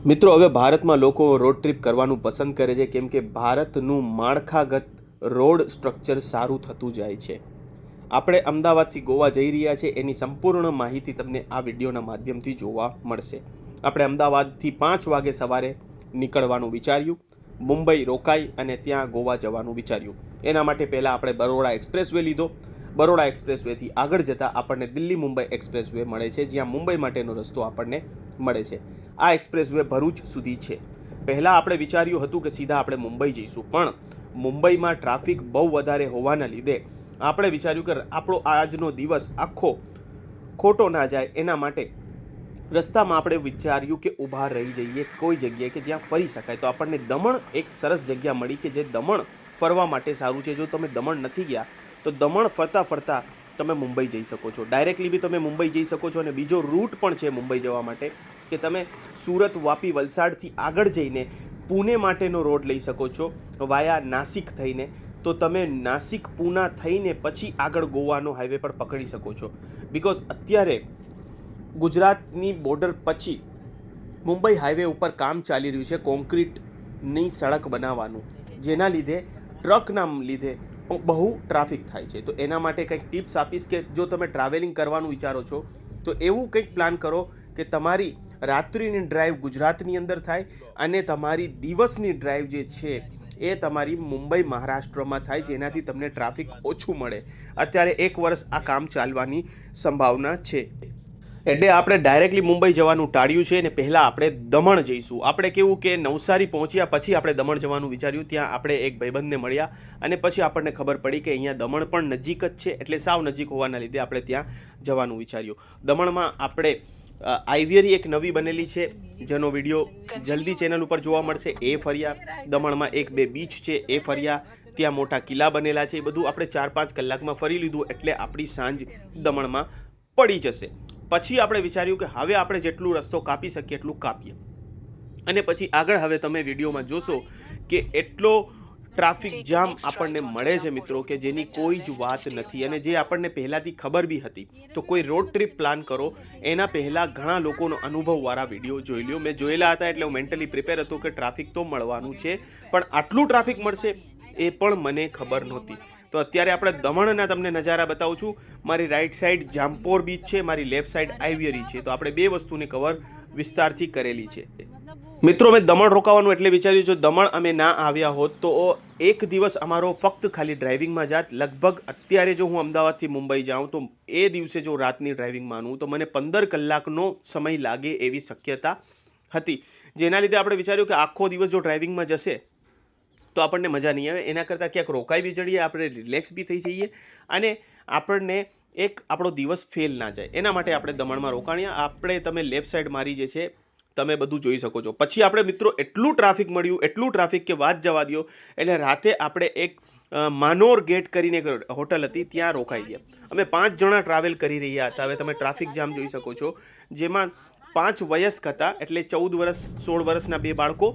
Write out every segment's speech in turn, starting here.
મિત્રો, હવે ભારતમાં લોકો રોડ ટ્રીપ કરવાનું પસંદ કરે છે કેમ કે ભારતનું માળખાગત રોડ સ્ટ્રક્ચર સારું થતું જાય છે. આપણે અમદાવાદથી ગોવા જઈ રહ્યા છે એની સંપૂર્ણ માહિતી તમને આ વિડીયોના માધ્યમથી જોવા મળશે. આપણે અમદાવાદથી 5 વાગે સવારે નીકળવાનું વિચાર્યું, મુંબઈ રોકાઈ અને ત્યાં ગોવા જવાનું વિચાર્યું. એના માટે પહેલાં આપણે બરોડા એક્સપ્રેસવે લીધો. બરોડા એક્સપ્રેસવેથી આગળ જતાં આપણને દિલ્હી મુંબઈ એક્સપ્રેસવે મળે છે, જ્યાં મુંબઈ માટેનો રસ્તો આપણને મળે છે. આ એક્સપ્રેસવે ભરૂચ સુધી છે. પહેલાં આપણે વિચાર્યું હતું કે સીધા આપણે મુંબઈ જઈશું, પણ મુંબઈમાં ટ્રાફિક બહુ વધારે હોવાના લીધે આપણે વિચાર્યું કે આપણો આજનો દિવસ આખો ખોટો ના જાય, એના માટે રસ્તામાં આપણે વિચાર્યું કે ઊભા રહી જઈએ કોઈ જગ્યાએ કે જ્યાં ફરી શકાય. તો આપણને દમણ એક સરસ જગ્યા મળી કે જે દમણ ફરવા માટે સારું છે. જો તમે દમણ નથી ગયા તો દમણ ફરતા ફરતા તમે મુંબઈ જઈ શકો છો. ડાયરેક્ટલી બી તમે મુંબઈ જઈ શકો છો અને બીજો રૂટ પણ છે મુંબઈ જવા માટે કે તમે સુરત, વાપી, વલસાડથી આગળ જઈને પુણે માટેનો રોડ લઈ શકો છો વાયા નાસિક થઈને. તો તમે નાસિક પૂના થઈને પછી આગળ ગોવાનો હાઈવે પર પકડી શકો છો. બિકોઝ અત્યારે ગુજરાતની બોર્ડર પછી મુંબઈ હાઈવે ઉપર કામ ચાલી રહ્યું છે કોન્ક્રીટની સડક બનાવવાનું, જેના લીધે ટ્રકના લીધે બહુ ટ્રાફિક થાય છે. તો એના માટે કંઈક ટિપ્સ આપીશ કે જો તમે ટ્રાવેલિંગ કરવાનું વિચારો છો તો એવું કંઈક પ્લાન કરો કે તમારી રાત્રિની ડ્રાઈવ ગુજરાતની અંદર થાય અને તમારી દિવસની ડ્રાઈવ જે છે એ તમારી મુંબઈ મહારાષ્ટ્રમાં થાય, જેનાથી તમને ટ્રાફિક ઓછું મળે. અત્યારે 1 વર્ષ આ કામ ચાલવાની સંભાવના છે. એટલે આપણે ડાયરેક્ટલી મુંબઈ જવાનું ટાળ્યું છે અને પહેલાં આપણે દમણ જઈશું. આપણે કેવું કે નવસારી પહોંચ્યા પછી આપણે દમણ જવાનું વિચાર્યું. ત્યાં આપણે એક ભાઈબંધને મળ્યા અને પછી આપણને ખબર પડી કે અહીંયા દમણ પણ નજીક જ છે, એટલે સાવ નજીક હોવાના લીધે આપણે ત્યાં જવાનું વિચાર્યું. દમણમાં આપણે આઈવેરી એક નવી બનેલી છે જેનો વિડીયો જલ્દી ચેનલ ઉપર જોવા મળશે, એ ફર્યા. દમણમાં 1-2 બીચ છે એ ફર્યા. ત્યાં મોટા કિલ્લા બનેલા છે. એ બધું આપણે 4-5 કલાકમાં ફરી લીધું એટલે આપણી સાંજ દમણમાં પડી જશે. પછી આપણે વિચાર્યું કે હવે આપણે જેટલું રસ્તો કાપી શકીએ એટલું કાપીએ અને પછી આગળ હવે તમે વિડીયોમાં જોશો કે એટલો ટ્રાફિક જામ આપણને મળે છે મિત્રો કે જેની કોઈ જ વાત નથી. અને જે આપણને પહેલાંથી ખબર બી હતી. તો કોઈ રોડ ટ્રીપ પ્લાન કરો એના પહેલાં ઘણા લોકોનો અનુભવવાળા વિડીયો જોઈ લ્યો. મેં જોયેલા હતા એટલે હું મેન્ટલી પ્રિપેર હતો કે ટ્રાફિક તો મળવાનું છે, પણ આટલું ટ્રાફિક મળશે એ પણ મને ખબર નહોતી. તો અત્યારે આપણે દમણના તમને નજારા બતાવું છું. મારી રાઈટ સાઈડ જામપોર બીચ છે, મારી લેફ્ટ સાઈડ આઈવેરી છે. તો આપણે 2 વસ્તુની કવર વિસ્તારથી કરેલી છે. મિત્રો, મેં દમણ રોકાવાનું એટલે વિચાર્યું જો દમણ અમે ના આવ્યા હોત તો 1 દિવસ અમારો ફક્ત ખાલી ડ્રાઇવિંગમાં જાત. લગભગ અત્યારે જો હું અમદાવાદથી મુંબઈ જાઉં તો એ દિવસે જો રાતની ડ્રાઇવિંગ માનું તો મને 15 કલાકનો સમય લાગે એવી શક્યતા હતી. જેના લીધે આપણે વિચાર્યું કે આખો દિવસ જો ડ્રાઇવિંગમાં જશે તો આપણને મજા નહીં આવે. એના કરતાં ક્યાંક રોકાઈ બી જઈએ, આપણે રિલેક્સ બી થઈ જઈએ અને આપણને એક આપણો દિવસ ફેલ ના જાય. એના માટે આપણે દમણમાં રોકાણ્યા. આપણે તમે લેફ્ટ સાઈડ મારી જે છે તમે બધું જોઈ શકો છો. પછી આપણે મિત્રો એટલું ટ્રાફિક મળ્યું, એટલું ટ્રાફિક કે વાત જવા દો. એટલે રાતે આપણે એક માનોર ગેટ કરીને એક હોટલ હતી ત્યાં રોકાઈ ગયા. અમે 5 જણા ટ્રાવેલ કરી રહ્યા હતા. હવે તમે ટ્રાફિક જામ જોઈ શકો છો, જેમાં 5 વયસ્ક હતા, એટલે 14 વર્ષ 16 વર્ષના 2 બાળકો,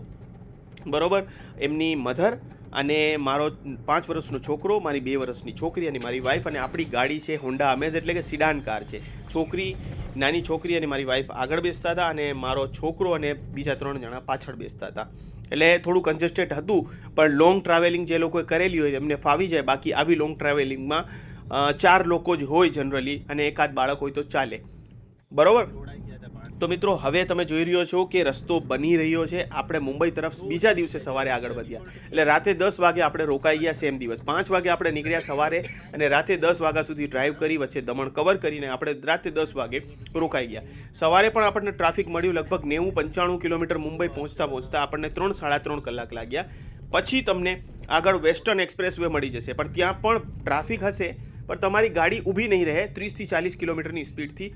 બરોબર, એમની મધર અને મારો 5 વર્ષનો છોકરો, મારી 2 વર્ષની છોકરી અને મારી વાઈફ. અને આપણી ગાડી છે હોન્ડા અમેઝ, એટલે કે સિડાન કાર છે. નાની છોકરી અને મારી વાઈફ આગળ બેસતા હતા અને મારો છોકરો અને બીજા 3 જણા પાછળ બેસતા હતા. એટલે થોડું કન્જેસ્ટેડ હતું, પણ લોંગ ટ્રાવેલિંગ જે લોકોએ કરેલી હોય એમને ફાવી જાય. બાકી આવી લોંગ ટ્રાવેલિંગમાં 4 લોકો જ હોય જનરલી અને એકાદ બાળક હોય તો ચાલે, બરોબર. તો મિત્રો, હવે તમે જોઈ રહ્યો છો કે રસ્તો બની રહ્યો છે. આપણે મુંબઈ તરફ બીજા દિવસે સવારે આગળ વધ્યા. એટલે રાતે 10 વાગે આપણે રોકાઈ ગયા. સેમ દિવસ 5 વાગે આપણે નીકળ્યા સવારે અને રાતે 10 વાગ્યા સુધી ડ્રાઈવ કરી, વચ્ચે દમણ કવર કરીને આપણે રાતે 10 વાગે રોકાઈ ગયા. સવારે પણ આપણને ટ્રાફિક મળ્યું. લગભગ 90-95 કિલોમીટર મુંબઈ પહોંચતા આપણને 3-3.5 કલાક લાગ્યા. પછી તમને આગળ વેસ્ટર્ન એક્સપ્રેસવે મળી જશે, પણ ત્યાં પણ ટ્રાફિક હશે, પણ તમારી ગાડી ઊભી નહીં રહે. 30-40 કિલોમીટરની સ્પીડથી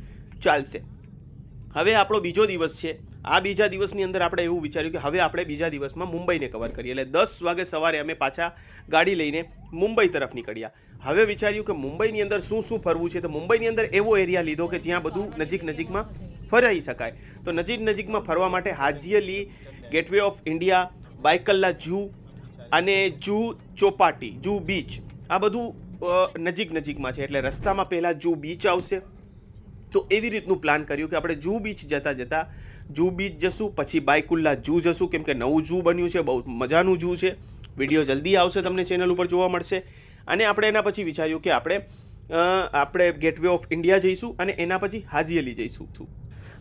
ચાલશે. હવે આપણો બીજો દિવસ છે. આ બીજા દિવસની અંદર આપણે એવું વિચાર્યું કે હવે આપણે બીજા દિવસમાં મુંબઈને કવર કરીએ. એટલે 10 વાગે સવારે અમે પાછા ગાડી લઈને મુંબઈ તરફ નીકળ્યા. હવે વિચાર્યું કે મુંબઈની અંદર શું શું ફરવું છે. તો મુંબઈની અંદર એવો એરિયા લીધો કે જ્યાં બધું નજીકમાં ફરાઈ શકાય. તો નજીકમાં ફરવા માટે હાજી અલી, ગેટવે ઓફ ઇન્ડિયા, બાયકલ્લા જૂ અને જૂ ચોપાટી, જૂ બીચ, આ બધું નજીકમાં છે. એટલે રસ્તામાં પહેલાં જૂ બીચ આવશે. તો એવી રીતનું પ્લાન કર્યું કે આપણે જૂ બીચ જતાં જૂ બીચ જશું, પછી બાયકુલ્લા જૂ જશું, કેમ કે નવું જૂ બન્યું છે, બહુ મજાનું જૂ છે. વિડીયો જલ્દી આવશે, તમને ચેનલ ઉપર જોવા મળશે. અને આપણે એના પછી વિચાર્યું કે આપણે ગેટવે ઓફ ઇન્ડિયા જઈશું અને એના પછી હાજી અલી જઈશું.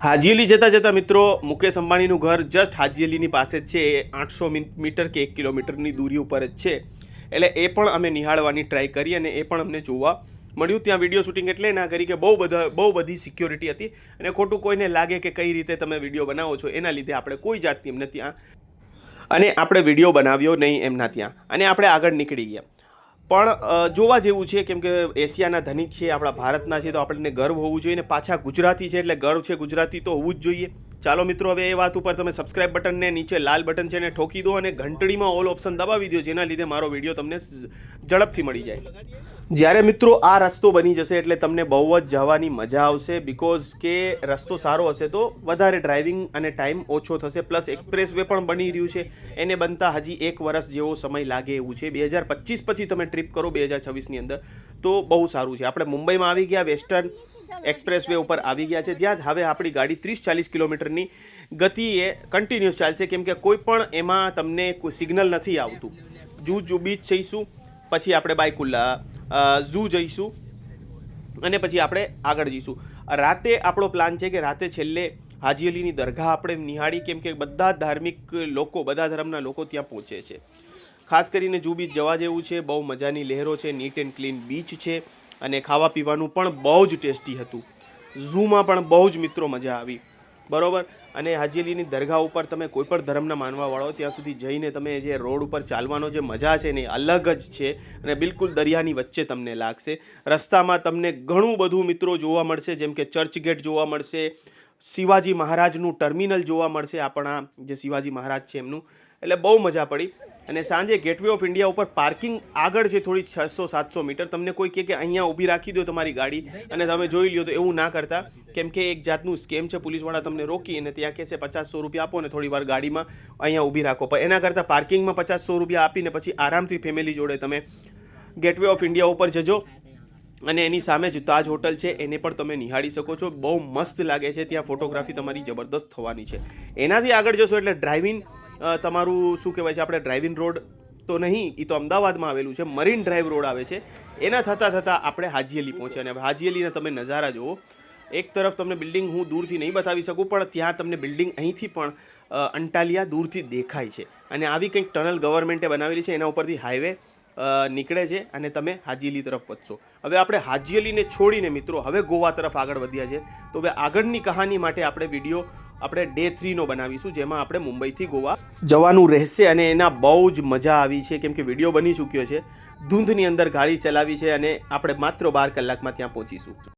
હાજી અલી જતાં મિત્રો મુકેશ અંબાણીનું ઘર જસ્ટ હાજી અલીની પાસે જ છે. એ 800 મીટર કે 1 કિલોમીટરની દૂરી ઉપર જ છે. એટલે એ પણ અમે નિહાળવાની ટ્રાય કરી અને એ પણ અમને જોવા મળ્યું. ત્યાં વિડીયો શૂટિંગ એટલે ના કરી કે બહુ બધી સિક્યોરિટી હતી અને ખોટું કોઈને લાગે કે કઈ રીતે તમે વિડીયો બનાવો છો, એના લીધે આપણે કોઈ જાતની એમને ત્યાં અને આપણે વિડીયો બનાવ્યો નહીં એમના ત્યાં અને આપણે આગળ નીકળી ગયા. પણ જોવા જેવું છે, કેમ કે એશિયાના ધનિક છે, આપણા ભારતના છે, તો આપણને ગર્વ હોવું જોઈએ. ને પાછા ગુજરાતી છે એટલે ગર્વ છે ગુજરાતી તો હોવું જ જોઈએ. ચાલો મિત્રો, હવે એ વાત ઉપર તમે સબસ્ક્રાઇબ બટનને નીચે લાલ બટન છે ને ઠોકી દો અને ઘંટડીમાં ઓલ ઓપ્શન દબાવી દો, જેના લીધે મારો વિડીયો તમને ઝડપથી મળી જાય. જ્યારે મિત્રો આ રસ્તો બની જશે એટલે તમને બહુ જ જવાની મજા આવશે, બિકોઝ કે રસ્તો સારો હશે તો વધારે ડ્રાઇવિંગ અને ટાઈમ ઓછો થશે. પ્લસ એક્સપ્રેસ વે પણ બની રહ્યું છે, એને બનતા હજી 1 વર્ષ જેવો સમય લાગે એવું છે. 2025 પછી તમે ટ્રીપ કરો 2026ની અંદર તો બહુ સારું છે. આપણે મુંબઈમાં આવી ગયા, વેસ્ટર્ન એક્સપ્રેસ વે ઉપર આવી ગયા છે, જ્યાં હવે આપણી ગાડી 30-40 કિલોમીટરની ગતિએ કન્ટિન્યુઅસ ચાલશે, કેમ કે કોઈ પણ એમાં તમને કોઈ સિગ્નલ નથી આવતું. જૂ બીચ જઈશું, પછી આપણે બાયકુલ્લા ઝૂ જઈશું અને પછી આપણે આગળ જઈશું. રાતે આપણો પ્લાન છે કે રાતે છેલ્લે હાજી અલીની દરગાહ આપણે નિહાળી, કેમ કે બધા ધાર્મિક લોકો, બધા ધર્મના લોકો ત્યાં પહોંચે છે. ખાસ કરીને જૂ બીચ જવા જેવું છે, બહુ મજાની લહેરો છે, નીટ એન્ડ ક્લીન બીચ છે અને ખાવા પીવાનું પણ બહુ જ ટેસ્ટી હતું. ઝૂમાં પણ બહુ જ મિત્રો મજા આવી, બરાબર. અને હાજી અલીની દરગાહ ઉપર તમે કોઈ પણ ધર્મના માનવાવાળો ત્યાં સુધી જઈને તમે જે રોડ ઉપર ચાલવાનો જે મજા છે ને અલગ જ છે અને બિલકુલ દરિયાની વચ્ચે તમને લાગશે. રસ્તામાં તમને ઘણું બધું મિત્રો જોવા મળશે, જેમ કે ચર્ચ ગેટ જોવા મળશે, શિવાજી મહારાજનું ટર્મિનલ જોવા મળશે, આપણા જે શિવાજી મહારાજ છે એમનું. એટલે બહુ મજા પડી. અને સાંજે ગેટવે ઓફ ઇન્ડિયા ઉપર પાર્કિંગ આગળ છે થોડી 600-700 મીટર. તમને કોઈ કહે કે અહીંયા ઊભી રાખી દો તમારી ગાડી અને તમે જોઈ લ્યો, તો એવું ના કરતા, કેમ કે એક જાતનું સ્કેમ છે. પોલીસવાળા તમને રોકી અને ત્યાં કહેશે 500 રૂપિયા આપો ને થોડી વાર ગાડીમાં અહીંયા ઊભી રાખો. પણ એના કરતાં પાર્કિંગમાં 500 રૂપિયા આપીને પછી આરામથી ફેમિલી જોડે તમે ગેટવે ઓફ ઇન્ડિયા ઉપર જજો. અને એની સામે જ તાજ હોટલ છે, એને પણ તમે નિહાળી શકો છો. બહુ મસ્ત લાગે છે, ત્યાં ફોટોગ્રાફી તમારી જબરદસ્ત થવાની છે. એનાથી આગળ જશો એટલે ડ્રાઇવિંગ તમારું શું કહેવાય છે, આપણે ડ્રાઇવિંગ રોડ તો નહીં, એ તો અમદાવાદમાં આવેલું છે, મરીન ડ્રાઈવ રોડ આવે છે. એના થતાં આપણે હાજી અલી પહોંચ્યા અને હાજી અલીના તમે નજારા જુઓ. એક તરફ તમને બિલ્ડિંગ હું દૂરથી નહીં બતાવી શકું, પણ ત્યાં તમને બિલ્ડિંગ અહીંથી પણ અંટાલિયા દૂરથી દેખાય છે. અને આવી કંઈક ટનલ ગવર્મેન્ટે બનાવેલી છે, એના ઉપરથી હાઈવે નીકળે છે અને તમે હાજી અલી તરફ વધશો. હવે આપણે હાજી અલીને છોડીને મિત્રો હવે ગોવા તરફ આગળ વધ્યા છે. તો હવે આગળની કહાની માટે આપણે વિડીયો ડે 3નો બનાવીશું, જેમાં આપણે મુંબઈથી ગોવા જવાનું રહેશે. અને એના બહુ જ મજા આવી છે, કેમ કે વિડીયો બની ચૂક્યો છે. ધૂંધની અંદર ગાડી ચલાવી છે અને આપણે માત્ર 12 કલાકમાં ત્યાં પહોંચીશું.